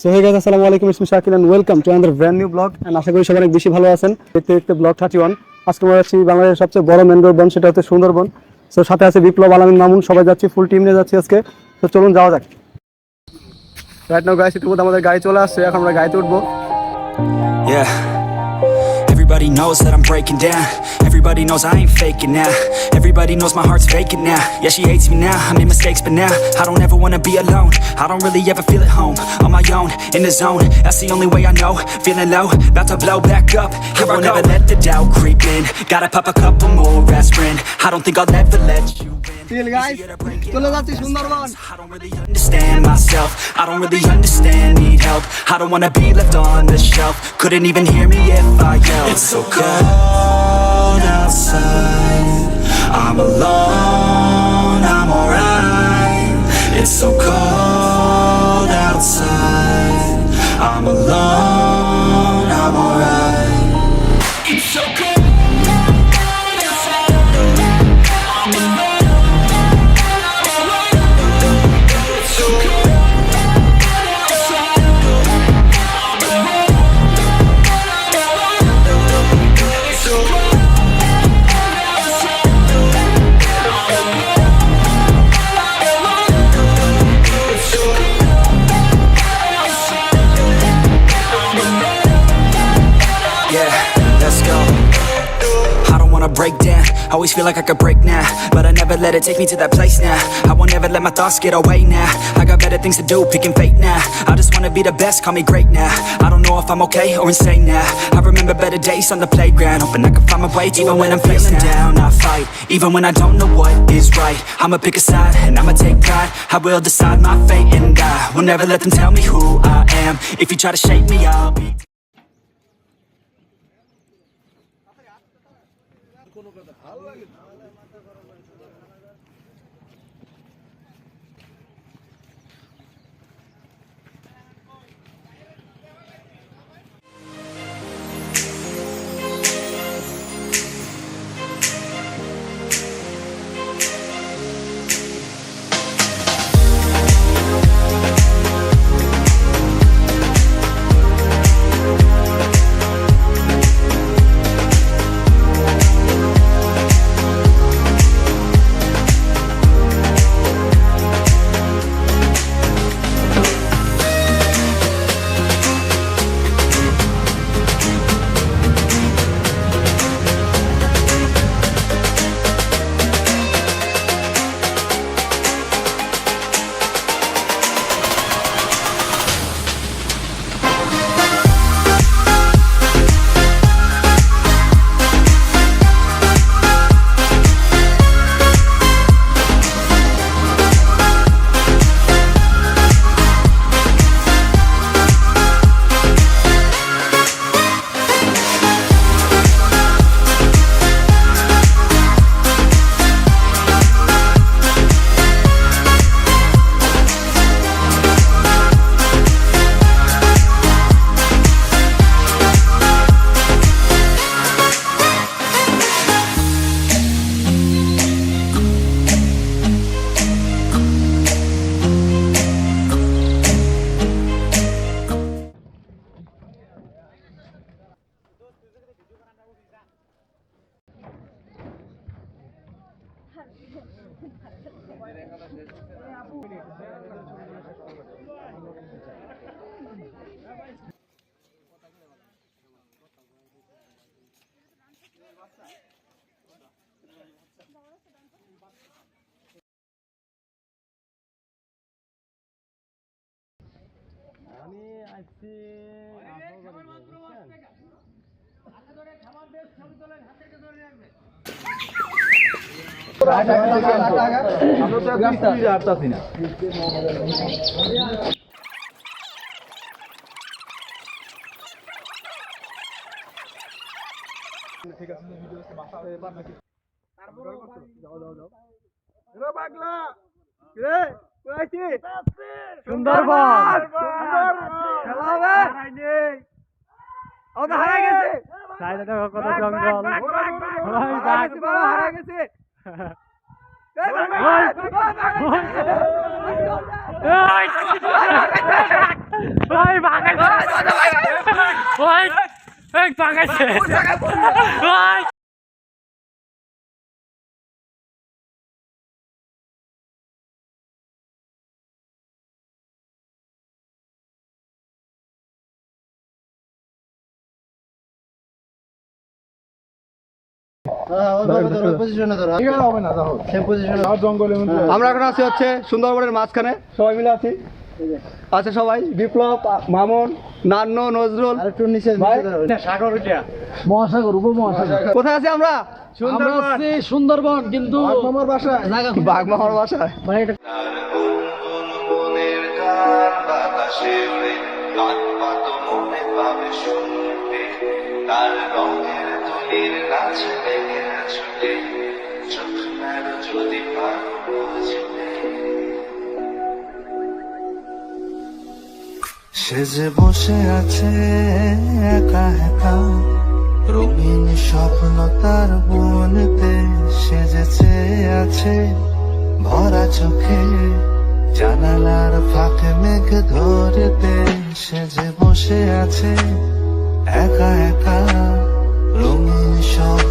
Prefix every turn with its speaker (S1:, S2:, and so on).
S1: So hey guys, assalamu alaikum, it's me Shakil and welcome to another brand new vlog and আশা করি সবাই অনেক বেশি ভালো আছেন। দেখতে দেখতে ব্লগ 31 আজকে আমরা যাচ্ছি বাংলাদেশের সবচেয়ে বড় ম্যানগ্রোভ বন, সেটা হচ্ছে সুন্দরবন। সো সাথে আছে বিপ্লব, আলামিন, মামুন, সবাই যাচ্ছি, ফুল টিম নিয়ে যাচ্ছি আজকে। তো চলুন যাওয়া যাক। রাইট নাও গাইস, ইতিমধ্যে আমাদের গাড়ি চলে আসছে, এখন আমরা গাড়িতে উঠবো।
S2: Everybody knows that I'm breaking down. Everybody knows I ain't faking now. Everybody knows my heart's vacant now. Yeah, she hates me now, I made mistakes but now I don't ever wanna be alone. I don't really ever feel at home. On my own, in the zone, that's the only way I know. Feeling low, about to blow back up. Here I won't ever let the doubt creep in. Gotta pop a couple more aspirin. I don't think I'll ever let you in.
S1: Guys, চলে যাচ্ছি Sundarban.
S2: I don't really understand myself. I don't really understand, need help. I don't wanna be left on the shelf. Couldn't even hear me if I yelled. It's so cold outside, I'm alone, I'm alright. It's so cold outside, I'm alone, I'm alright. It's so cold. Break down, always feel like I could break now, but I never let it take me to that place now. I won't ever let my thoughts get away now. I got better things to do, picking fate now. I just wanna be the best, call me great now. I don't know if I'm okay or insane now. I remember better days on the playground, hoping I can find my way even when I'm feeling down. I fight, even when I don't know what is right. I'ma pick a side and I'ma take pride. I will decide my fate and I will never let them tell me who I am. If you try to shape me, I'll be
S1: আমি আসছি সুন্দরবন কত জঙ্গল আমরা এখন আছি হচ্ছে সুন্দরবনের মাঝখানে, সবাই মিলে আছি। আচ্ছা সবাই, বিপ্লব, মামুন, নান্ন, নজরুল,
S3: মহাসাগর উপমহাসাগর
S1: কোথায় আছি আমরা?
S3: সুন্দরবন, কিন্তু
S1: বাগমামার বাসায়।
S4: মনের গান বাতাসে উড়ে গান পাতো মনে পাবে শুনবে তার রঙের তুলির নাচ দেখে ছুটে চোখ মেরো যদি পারো বুঝবে সে যে বসে আছে একা একা রঙিন স্বপ্ন তার বনতে সেজেছে আছে ভরা চোখে জানালার ফাঁকে মেঘ ধরতে সে যে বসে আছে একা একা রঙিন সব